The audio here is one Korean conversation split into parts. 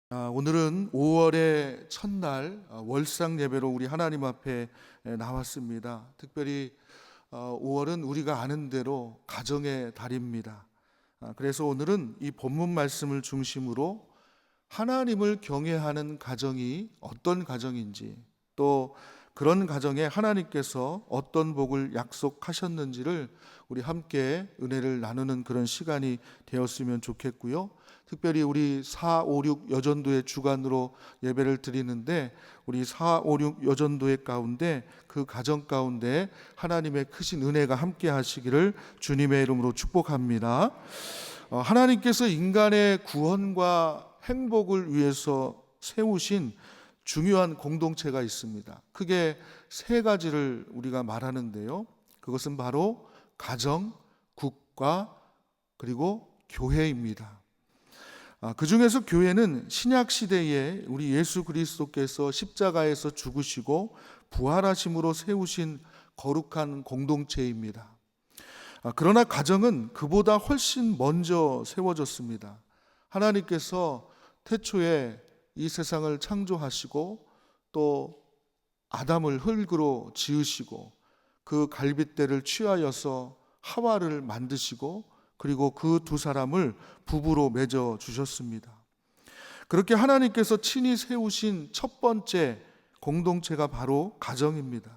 오늘은 5월의 첫날 월상 예배로 우리 하나님 앞에 나왔습니다. 특별히 5월은 우리가 아는 대로 가정의 달입니다. 그래서 오늘은 이 본문 말씀을 중심으로 하나님을 경외하는 가정이 어떤 가정인지, 또 그런 가정에 하나님께서 어떤 복을 약속하셨는지를 우리 함께 은혜를 나누는 그런 시간이 되었으면 좋겠고요. 특별히 우리 4, 5, 6 여전도의 주간으로 예배를 드리는데, 우리 4, 5, 6 여전도의 가운데 그 가정 가운데 하나님의 크신 은혜가 함께 하시기를 주님의 이름으로 축복합니다. 하나님께서 인간의 구원과 행복을 위해서 세우신 중요한 공동체가 있습니다. 크게 세 가지를 우리가 말하는데요. 그것은 바로 가정, 국가, 그리고 교회입니다. 그 중에서 교회는 신약 시대에 우리 예수 그리스도께서 십자가에서 죽으시고 부활하심으로 세우신 거룩한 공동체입니다. 그러나 가정은 그보다 훨씬 먼저 세워졌습니다. 하나님께서 태초에 이 세상을 창조하시고 또 아담을 흙으로 지으시고 그 갈빗대를 취하여서 하와를 만드시고 그리고 그 두 사람을 부부로 맺어 주셨습니다. 그렇게 하나님께서 친히 세우신 첫 번째 공동체가 바로 가정입니다.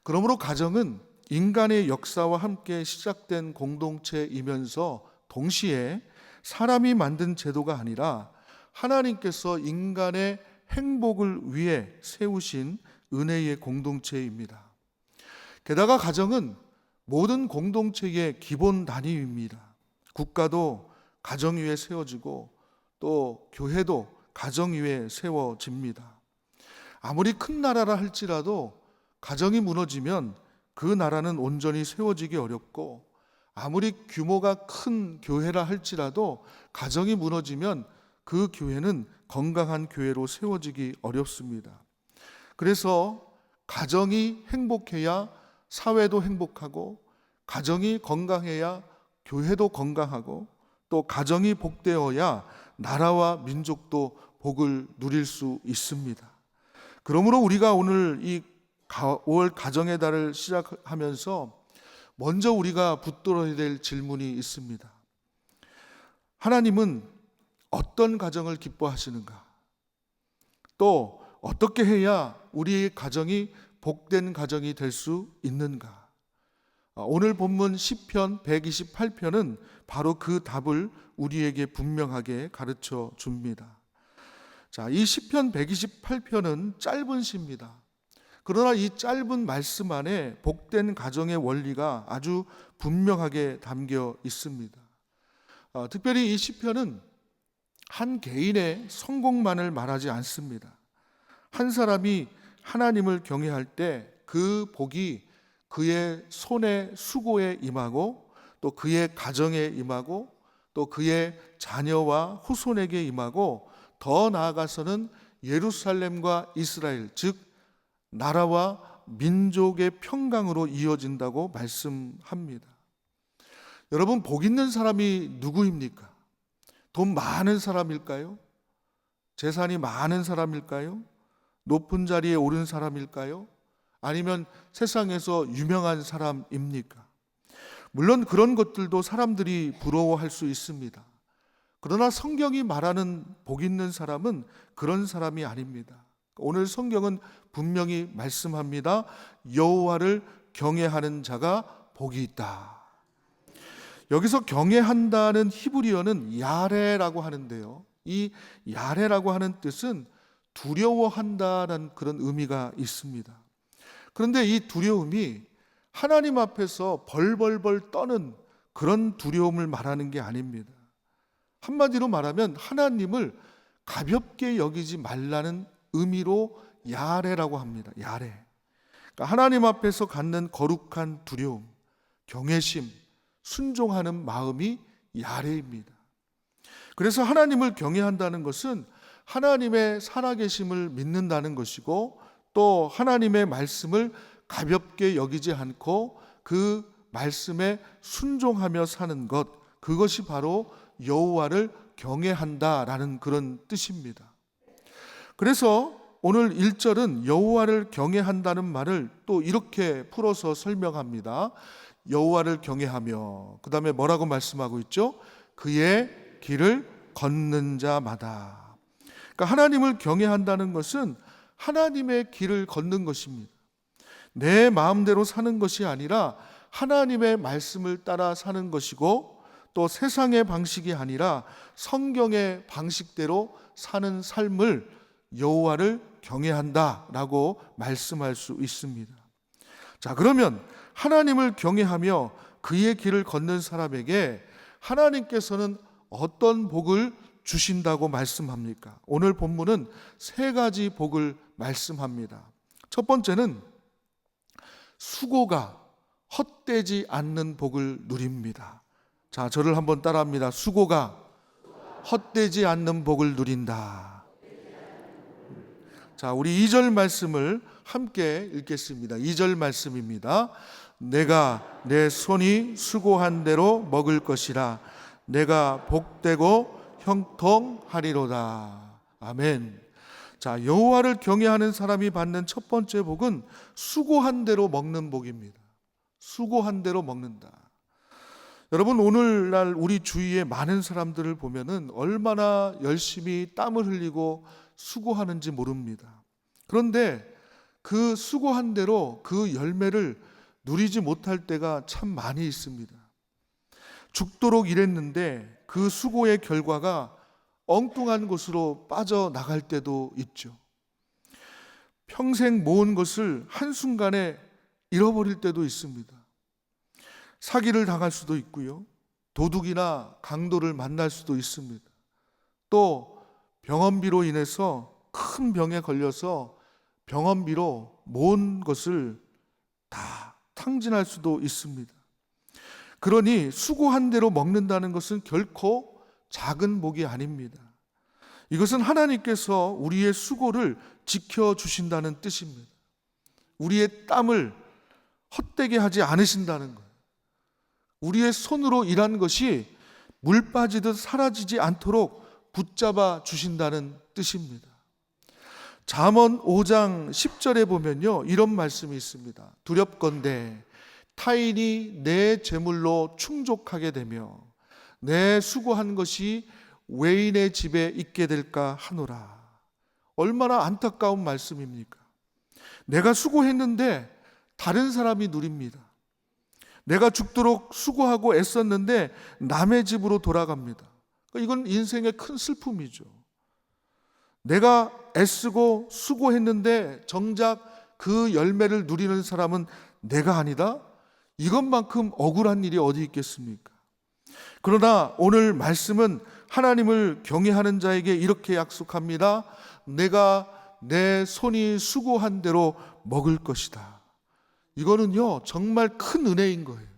그러므로 가정은 인간의 역사와 함께 시작된 공동체이면서 동시에 사람이 만든 제도가 아니라 하나님께서 인간의 행복을 위해 세우신 은혜의 공동체입니다. 게다가 가정은 모든 공동체의 기본 단위입니다. 국가도 가정 위에 세워지고 또 교회도 가정 위에 세워집니다. 아무리 큰 나라라 할지라도 가정이 무너지면 그 나라는 온전히 세워지기 어렵고, 아무리 규모가 큰 교회라 할지라도 가정이 무너지면 그 교회는 건강한 교회로 세워지기 어렵습니다. 그래서 가정이 행복해야 사회도 행복하고, 가정이 건강해야 교회도 건강하고, 또 가정이 복되어야 나라와 민족도 복을 누릴 수 있습니다. 그러므로 우리가 오늘 이 5월 가정의 달을 시작하면서 먼저 우리가 붙들어야 될 질문이 있습니다. 하나님은 어떤 가정을 기뻐하시는가? 또 어떻게 해야 우리의 가정이 복된 가정이 될 수 있는가? 오늘 본문 시편 128편은 바로 그 답을 우리에게 분명하게 가르쳐 줍니다. 자, 이 시편 128편은 짧은 시입니다. 그러나 이 짧은 말씀 안에 복된 가정의 원리가 아주 분명하게 담겨 있습니다. 특별히 이 시편은 한 개인의 성공만을 말하지 않습니다. 한 사람이 하나님을 경외할 때 그 복이 그의 손의 수고에 임하고, 또 그의 가정에 임하고, 또 그의 자녀와 후손에게 임하고, 더 나아가서는 예루살렘과 이스라엘, 즉 나라와 민족의 평강으로 이어진다고 말씀합니다. 여러분, 복 있는 사람이 누구입니까? 돈 많은 사람일까요? 재산이 많은 사람일까요? 높은 자리에 오른 사람일까요? 아니면 세상에서 유명한 사람입니까? 물론 그런 것들도 사람들이 부러워할 수 있습니다. 그러나 성경이 말하는 복 있는 사람은 그런 사람이 아닙니다. 오늘 성경은 분명히 말씀합니다. 여호와를 경외하는 자가 복이 있다. 여기서 경외한다는 히브리어는 야레라고 하는데요, 이 야레라고 하는 뜻은 두려워한다는 그런 의미가 있습니다. 그런데 이 두려움이 하나님 앞에서 벌벌벌 떠는 그런 두려움을 말하는 게 아닙니다. 한마디로 말하면 하나님을 가볍게 여기지 말라는 의미로 야레라고 합니다. 야레. 그러니까 하나님 앞에서 갖는 거룩한 두려움, 경외심, 순종하는 마음이 야레입니다. 그래서 하나님을 경외한다는 것은 하나님의 살아계심을 믿는다는 것이고, 또 하나님의 말씀을 가볍게 여기지 않고 그 말씀에 순종하며 사는 것, 그것이 바로 여호와를 경외한다라는 그런 뜻입니다. 그래서 오늘 1절은 여호와를 경외한다는 말을 또 이렇게 풀어서 설명합니다. 여호와를 경외하며, 그 다음에 뭐라고 말씀하고 있죠? 그의 길을 걷는 자마다. 그러니까 하나님을 경외한다는 것은 하나님의 길을 걷는 것입니다. 내 마음대로 사는 것이 아니라 하나님의 말씀을 따라 사는 것이고, 또 세상의 방식이 아니라 성경의 방식대로 사는 삶을 여호와를 경외한다라고 말씀할 수 있습니다. 자, 그러면 하나님을 경외하며 그의 길을 걷는 사람에게 하나님께서는 어떤 복을 주신다고 말씀합니까? 오늘 본문은 3가지 복을 말씀합니다. 첫 번째는 수고가 헛되지 않는 복을 누립니다. 자, 저를 한번 따라합니다. 수고가 헛되지 않는 복을 누린다. 자, 우리 2절 말씀을 함께 읽겠습니다. 2절 말씀입니다. 내가 내 손이 수고한 대로 먹을 것이라. 내가 복되고 형통하리로다. 아멘. 자, 여호와를 경외하는 사람이 받는 첫 번째 복은 수고한 대로 먹는 복입니다. 수고한 대로 먹는다. 여러분, 오늘날 우리 주위에 많은 사람들을 보면은 얼마나 열심히 땀을 흘리고 수고하는지 모릅니다. 그런데 그 수고한 대로 그 열매를 누리지 못할 때가 참 많이 있습니다. 죽도록 일했는데 그 수고의 결과가 엉뚱한 곳으로 빠져나갈 때도 있죠. 평생 모은 것을 한순간에 잃어버릴 때도 있습니다. 사기를 당할 수도 있고요. 도둑이나 강도를 만날 수도 있습니다. 또 병원비로 인해서 큰 병에 걸려서 병원비로 모은 것을 다 탕진할 수도 있습니다. 그러니 수고한 대로 먹는다는 것은 결코 작은 복이 아닙니다. 이것은 하나님께서 우리의 수고를 지켜주신다는 뜻입니다. 우리의 땀을 헛되게 하지 않으신다는 거예요. 우리의 손으로 일한 것이 물 빠지듯 사라지지 않도록 붙잡아 주신다는 뜻입니다. 잠언 5장 10절에 보면요, 이런 말씀이 있습니다. 두렵건대 타인이 내 재물로 충족하게 되며 내 수고한 것이 외인의 집에 있게 될까 하노라. 얼마나 안타까운 말씀입니까? 내가 수고했는데 다른 사람이 누립니다. 내가 죽도록 수고하고 애썼는데 남의 집으로 돌아갑니다. 이건 인생의 큰 슬픔이죠. 내가 애쓰고 수고했는데 정작 그 열매를 누리는 사람은 내가 아니다? 이것만큼 억울한 일이 어디 있겠습니까? 그러나 오늘 말씀은 하나님을 경외하는 자에게 이렇게 약속합니다. 내가 내 손이 수고한 대로 먹을 것이다. 이거는요, 정말 큰 은혜인 거예요.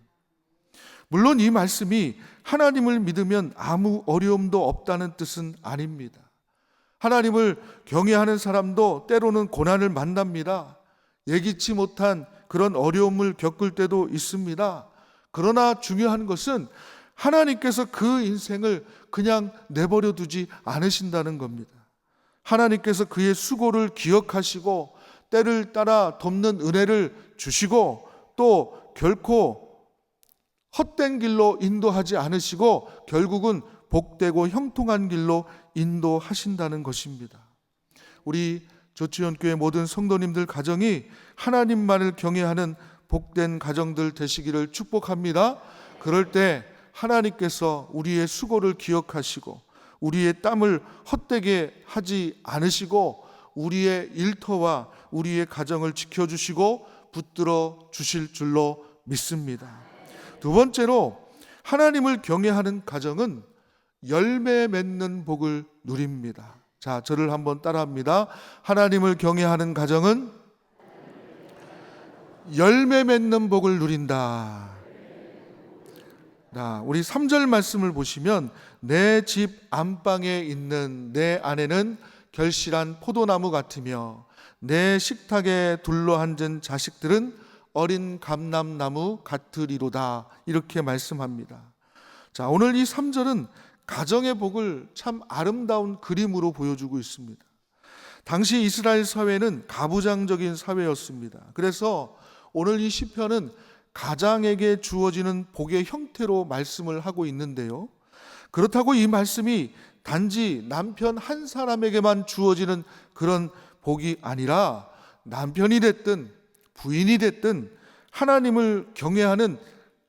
물론 이 말씀이 하나님을 믿으면 아무 어려움도 없다는 뜻은 아닙니다. 하나님을 경외하는 사람도 때로는 고난을 만납니다. 예기치 못한 그런 어려움을 겪을 때도 있습니다. 그러나 중요한 것은 하나님께서 그 인생을 그냥 내버려 두지 않으신다는 겁니다. 하나님께서 그의 수고를 기억하시고 때를 따라 돕는 은혜를 주시고 또 결코 헛된 길로 인도하지 않으시고 결국은 복되고 형통한 길로 인도하신다는 것입니다. 우리 조치원교회 모든 성도님들 가정이 하나님만을 경외하는 복된 가정들 되시기를 축복합니다. 그럴 때 하나님께서 우리의 수고를 기억하시고 우리의 땀을 헛되게 하지 않으시고 우리의 일터와 우리의 가정을 지켜주시고 붙들어 주실 줄로 믿습니다. 두 번째로 하나님을 경외하는 가정은 열매 맺는 복을 누립니다. 자, 저를 한번 따라합니다. 하나님을 경외하는 가정은 열매 맺는 복을 누린다. 자, 우리 3절 말씀을 보시면 내 집 안방에 있는 내 아내는 결실한 포도나무 같으며 내 식탁에 둘러앉은 자식들은 어린 감람나무 같으리로다. 이렇게 말씀합니다. 자, 오늘 이 3절은 가정의 복을 참 아름다운 그림으로 보여주고 있습니다. 당시 이스라엘 사회는 가부장적인 사회였습니다. 그래서 오늘 이 시편은 가장에게 주어지는 복의 형태로 말씀을 하고 있는데요. 그렇다고 이 말씀이 단지 남편 한 사람에게만 주어지는 그런 복이 아니라 남편이 됐든 부인이 됐든 하나님을 경외하는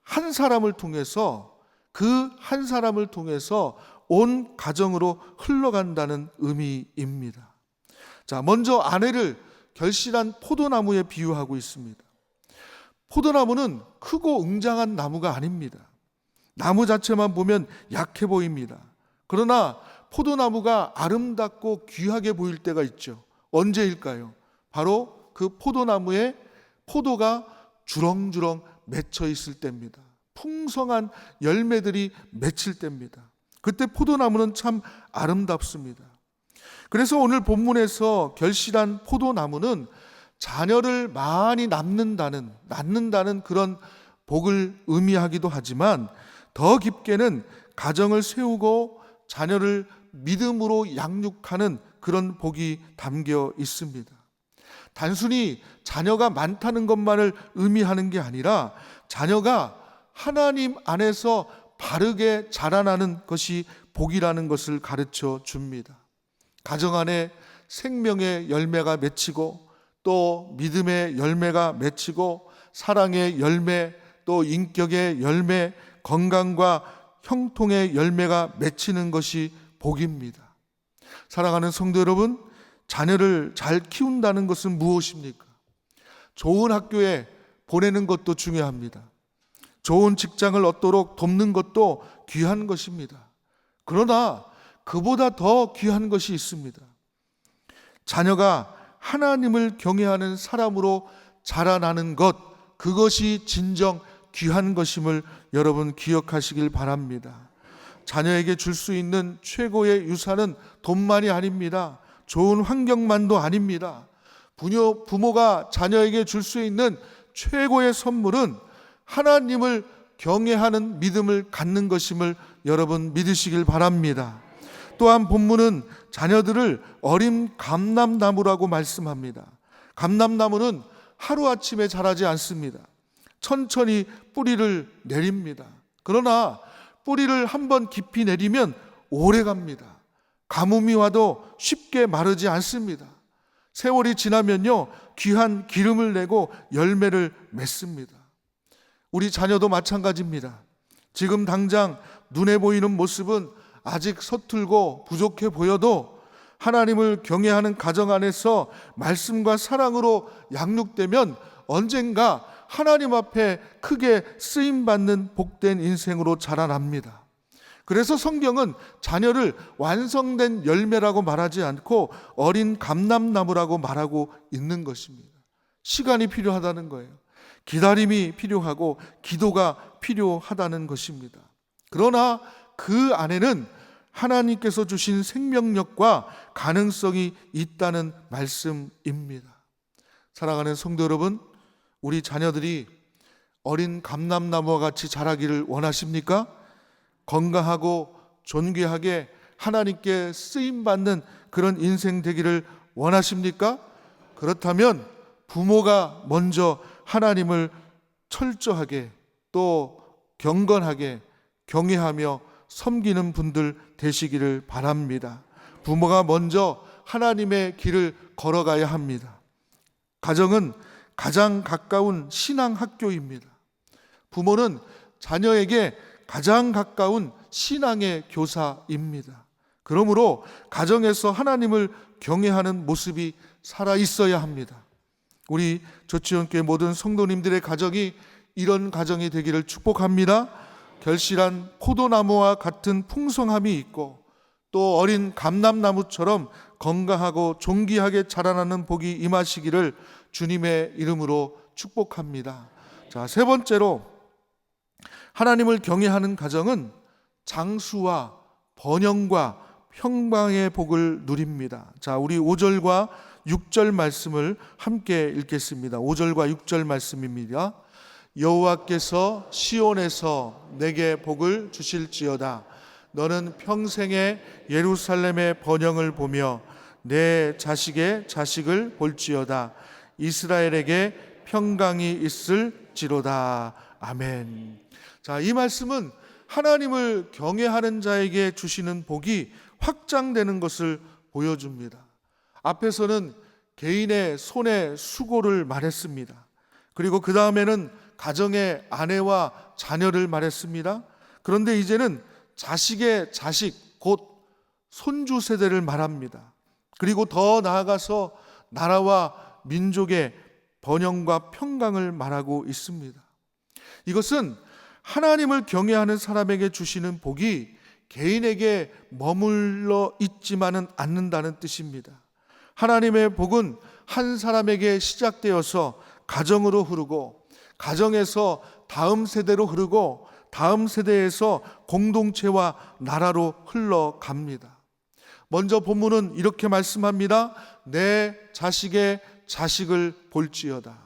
한 사람을 통해서, 그 한 사람을 통해서 온 가정으로 흘러간다는 의미입니다. 자, 먼저 아내를 결실한 포도나무에 비유하고 있습니다. 포도나무는 크고 웅장한 나무가 아닙니다. 나무 자체만 보면 약해 보입니다. 그러나 포도나무가 아름답고 귀하게 보일 때가 있죠. 언제일까요? 바로 그 포도나무에 포도가 주렁주렁 맺혀 있을 때입니다. 풍성한 열매들이 맺힐 때입니다. 그때 포도나무는 참 아름답습니다. 그래서 오늘 본문에서 결실한 포도나무는 자녀를 많이 낳는다는 그런 복을 의미하기도 하지만, 더 깊게는 가정을 세우고 자녀를 믿음으로 양육하는 그런 복이 담겨 있습니다. 단순히 자녀가 많다는 것만을 의미하는 게 아니라 자녀가 하나님 안에서 바르게 자라나는 것이 복이라는 것을 가르쳐 줍니다. 가정 안에 생명의 열매가 맺히고, 또 믿음의 열매가 맺히고, 사랑의 열매, 또 인격의 열매, 건강과 형통의 열매가 맺히는 것이 복입니다. 사랑하는 성도 여러분, 자녀를 잘 키운다는 것은 무엇입니까? 좋은 학교에 보내는 것도 중요합니다. 좋은 직장을 얻도록 돕는 것도 귀한 것입니다. 그러나 그보다 더 귀한 것이 있습니다. 자녀가 하나님을 경외하는 사람으로 자라나는 것, 그것이 진정 귀한 것임을 여러분 기억하시길 바랍니다. 자녀에게 줄 수 있는 최고의 유산은 돈만이 아닙니다. 좋은 환경만도 아닙니다. 부모가 자녀에게 줄 수 있는 최고의 선물은 하나님을 경외하는 믿음을 갖는 것임을 여러분 믿으시길 바랍니다. 또한 본문은 자녀들을 어린 감람나무라고 말씀합니다. 감람나무는 하루아침에 자라지 않습니다. 천천히 뿌리를 내립니다. 그러나 뿌리를 한번 깊이 내리면 오래 갑니다. 가뭄이 와도 쉽게 마르지 않습니다. 세월이 지나면요, 귀한 기름을 내고 열매를 맺습니다. 우리 자녀도 마찬가지입니다. 지금 당장 눈에 보이는 모습은 아직 서툴고 부족해 보여도 하나님을 경외하는 가정 안에서 말씀과 사랑으로 양육되면 언젠가 하나님 앞에 크게 쓰임받는 복된 인생으로 자라납니다. 그래서 성경은 자녀를 완성된 열매라고 말하지 않고 어린 감람나무라고 말하고 있는 것입니다. 시간이 필요하다는 거예요. 기다림이 필요하고 기도가 필요하다는 것입니다. 그러나 그 안에는 하나님께서 주신 생명력과 가능성이 있다는 말씀입니다. 사랑하는 성도 여러분, 우리 자녀들이 어린 감람나무와 같이 자라기를 원하십니까? 건강하고 존귀하게 하나님께 쓰임받는 그런 인생 되기를 원하십니까? 그렇다면 부모가 먼저 하나님을 철저하게 또 경건하게 경외하며 섬기는 분들 되시기를 바랍니다. 부모가 먼저 하나님의 길을 걸어가야 합니다. 가정은 가장 가까운 신앙학교입니다. 부모는 자녀에게 가장 가까운 신앙의 교사입니다. 그러므로 가정에서 하나님을 경외하는 모습이 살아 있어야 합니다. 우리 조치원교회 모든 성도님들의 가정이 이런 가정이 되기를 축복합니다. 결실한 포도나무와 같은 풍성함이 있고 또 어린 감람나무처럼 건강하고 존귀하게 자라나는 복이 임하시기를 주님의 이름으로 축복합니다. 자, 세 번째로 하나님을 경외하는 가정은 장수와 번영과 평강의 복을 누립니다. 자, 우리 5절과 6절 말씀을 함께 읽겠습니다. 5절과 6절 말씀입니다. 여호와께서 시온에서 내게 복을 주실지어다. 너는 평생에 예루살렘의 번영을 보며 내 자식의 자식을 볼지어다. 이스라엘에게 평강이 있을지로다. 아멘. 자, 이 말씀은 하나님을 경외하는 자에게 주시는 복이 확장되는 것을 보여줍니다. 앞에서는 개인의 손의 수고를 말했습니다. 그리고 그 다음에는 가정의 아내와 자녀를 말했습니다. 그런데 이제는 자식의 자식, 곧 손주 세대를 말합니다. 그리고 더 나아가서 나라와 민족의 번영과 평강을 말하고 있습니다. 이것은 하나님을 경외하는 사람에게 주시는 복이 개인에게 머물러 있지만은 않는다는 뜻입니다. 하나님의 복은 한 사람에게 시작되어서 가정으로 흐르고, 가정에서 다음 세대로 흐르고, 다음 세대에서 공동체와 나라로 흘러갑니다. 먼저 본문은 이렇게 말씀합니다. 내 자식의 자식을 볼지어다.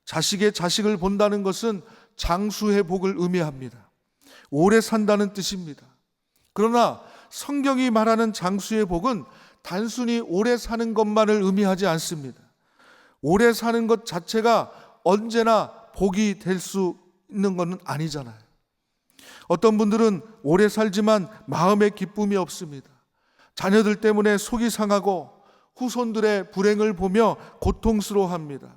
자식의 자식을 본다는 것은 장수의 복을 의미합니다. 오래 산다는 뜻입니다. 그러나 성경이 말하는 장수의 복은 단순히 오래 사는 것만을 의미하지 않습니다. 오래 사는 것 자체가 언제나 복이 될 수 있는 것은 아니잖아요. 어떤 분들은 오래 살지만 마음에 기쁨이 없습니다. 자녀들 때문에 속이 상하고 후손들의 불행을 보며 고통스러워합니다.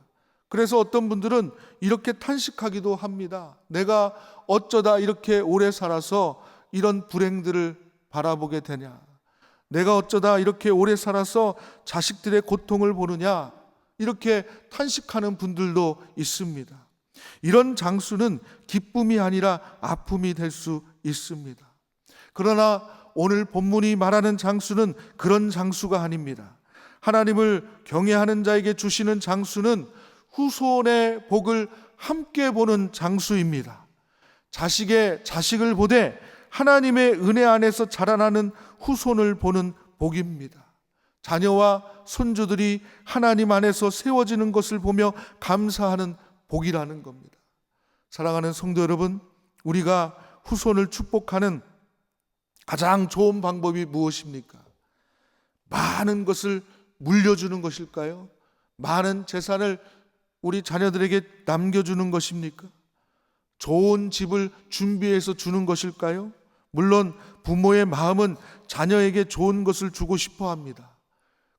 그래서 어떤 분들은 이렇게 탄식하기도 합니다. 내가 어쩌다 이렇게 오래 살아서 이런 불행들을 바라보게 되냐? 내가 어쩌다 이렇게 오래 살아서 자식들의 고통을 보느냐? 이렇게 탄식하는 분들도 있습니다. 이런 장수는 기쁨이 아니라 아픔이 될 수 있습니다. 그러나 오늘 본문이 말하는 장수는 그런 장수가 아닙니다. 하나님을 경외하는 자에게 주시는 장수는 후손의 복을 함께 보는 장수입니다. 자식의 자식을 보되 하나님의 은혜 안에서 자라나는 후손을 보는 복입니다. 자녀와 손주들이 하나님 안에서 세워지는 것을 보며 감사하는 복이라는 겁니다. 사랑하는 성도 여러분, 우리가 후손을 축복하는 가장 좋은 방법이 무엇입니까? 많은 것을 물려주는 것일까요? 많은 재산을 우리 자녀들에게 남겨주는 것입니까? 좋은 집을 준비해서 주는 것일까요? 물론 부모의 마음은 자녀에게 좋은 것을 주고 싶어 합니다.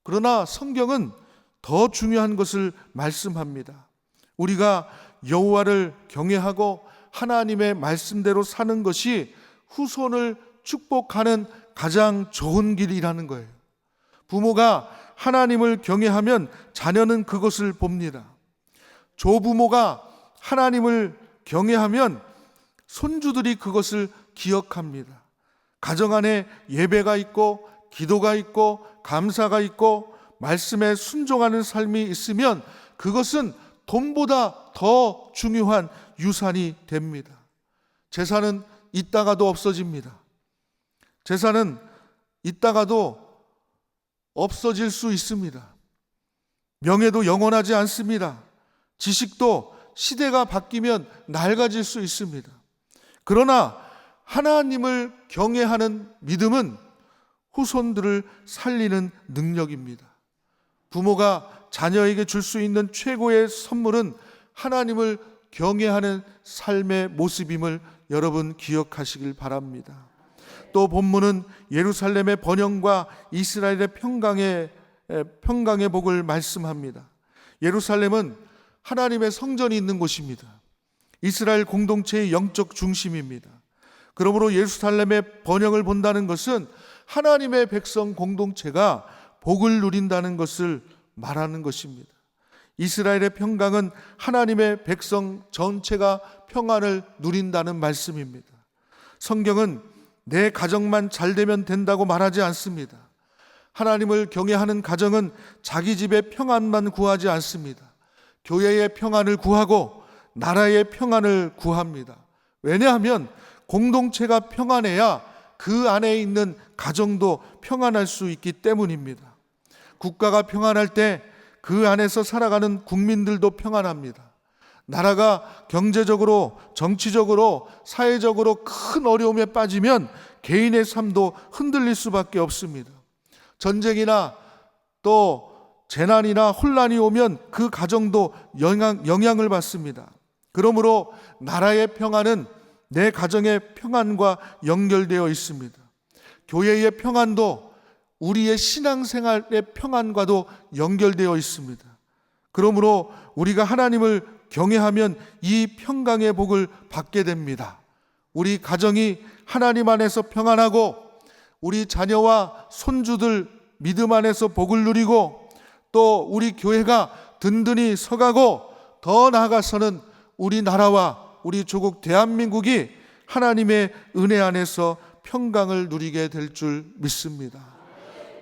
그러나 성경은 더 중요한 것을 말씀합니다. 우리가 여호와를 경외하고 하나님의 말씀대로 사는 것이 후손을 축복하는 가장 좋은 길이라는 거예요. 부모가 하나님을 경외하면 자녀는 그것을 봅니다. 조부모가 하나님을 경외하면 손주들이 그것을 기억합니다. 가정 안에 예배가 있고 기도가 있고 감사가 있고 말씀에 순종하는 삶이 있으면 그것은 돈보다 더 중요한 유산이 됩니다. 재산은 있다가도 없어집니다. 재산은 있다가도 없어질 수 있습니다. 명예도 영원하지 않습니다. 지식도 시대가 바뀌면 낡아질 수 있습니다. 그러나 하나님을 경외하는 믿음은 후손들을 살리는 능력입니다. 부모가 자녀에게 줄 수 있는 최고의 선물은 하나님을 경외하는 삶의 모습임을 여러분 기억하시길 바랍니다. 또 본문은 예루살렘의 번영과 이스라엘의 평강의 복을 말씀합니다. 예루살렘은 하나님의 성전이 있는 곳입니다. 이스라엘 공동체의 영적 중심입니다. 그러므로 예루살렘의 번영을 본다는 것은 하나님의 백성 공동체가 복을 누린다는 것을 말하는 것입니다. 이스라엘의 평강은 하나님의 백성 전체가 평안을 누린다는 말씀입니다. 성경은 내 가정만 잘 되면 된다고 말하지 않습니다. 하나님을 경외하는 가정은 자기 집의 평안만 구하지 않습니다. 교회의 평안을 구하고 나라의 평안을 구합니다. 왜냐하면 공동체가 평안해야 그 안에 있는 가정도 평안할 수 있기 때문입니다. 국가가 평안할 때 그 안에서 살아가는 국민들도 평안합니다. 나라가 경제적으로, 정치적으로, 사회적으로 큰 어려움에 빠지면 개인의 삶도 흔들릴 수밖에 없습니다. 전쟁이나 또 재난이나 혼란이 오면 그 가정도 영향을 받습니다. 그러므로 나라의 평안은 내 가정의 평안과 연결되어 있습니다. 교회의 평안도 우리의 신앙생활의 평안과도 연결되어 있습니다. 그러므로 우리가 하나님을 경외하면 이 평강의 복을 받게 됩니다. 우리 가정이 하나님 안에서 평안하고 우리 자녀와 손주들 믿음 안에서 복을 누리고 또 우리 교회가 든든히 서가고 더 나아가서는 우리나라와 우리 조국 대한민국이 하나님의 은혜 안에서 평강을 누리게 될 줄 믿습니다.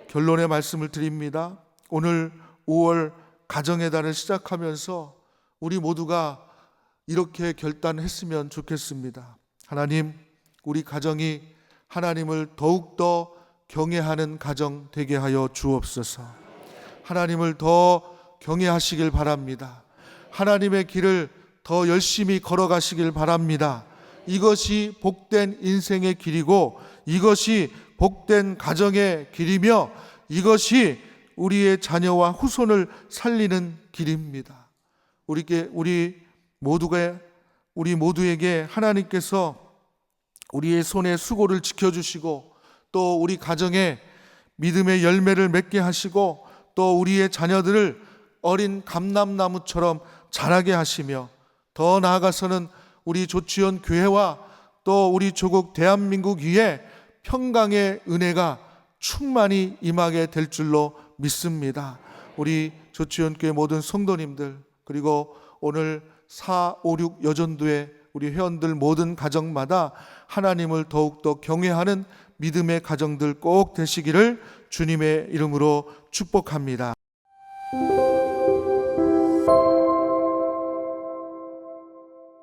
결론의 말씀을 드립니다. 오늘 5월 가정의 달을 시작하면서 우리 모두가 이렇게 결단했으면 좋겠습니다. 하나님, 우리 가정이 하나님을 더욱더 경외하는 가정 되게 하여 주옵소서. 하나님을 더 경외하시길 바랍니다. 하나님의 길을 더 열심히 걸어가시길 바랍니다. 이것이 복된 인생의 길이고 이것이 복된 가정의 길이며 이것이 우리의 자녀와 후손을 살리는 길입니다. 우리 모두에게 하나님께서 우리의 손에 수고를 지켜주시고 또 우리 가정에 믿음의 열매를 맺게 하시고 또 우리의 자녀들을 어린 감람나무처럼 자라게 하시며 더 나아가서는 우리 조치원 교회와 또 우리 조국 대한민국 위에 평강의 은혜가 충만히 임하게 될 줄로 믿습니다. 우리 조치원 교회 모든 성도님들 그리고 오늘 4, 5, 6 여전도의 우리 회원들 모든 가정마다 하나님을 더욱더 경외하는 믿음의 가정들 꼭 되시기를 주님의 이름으로 축복합니다.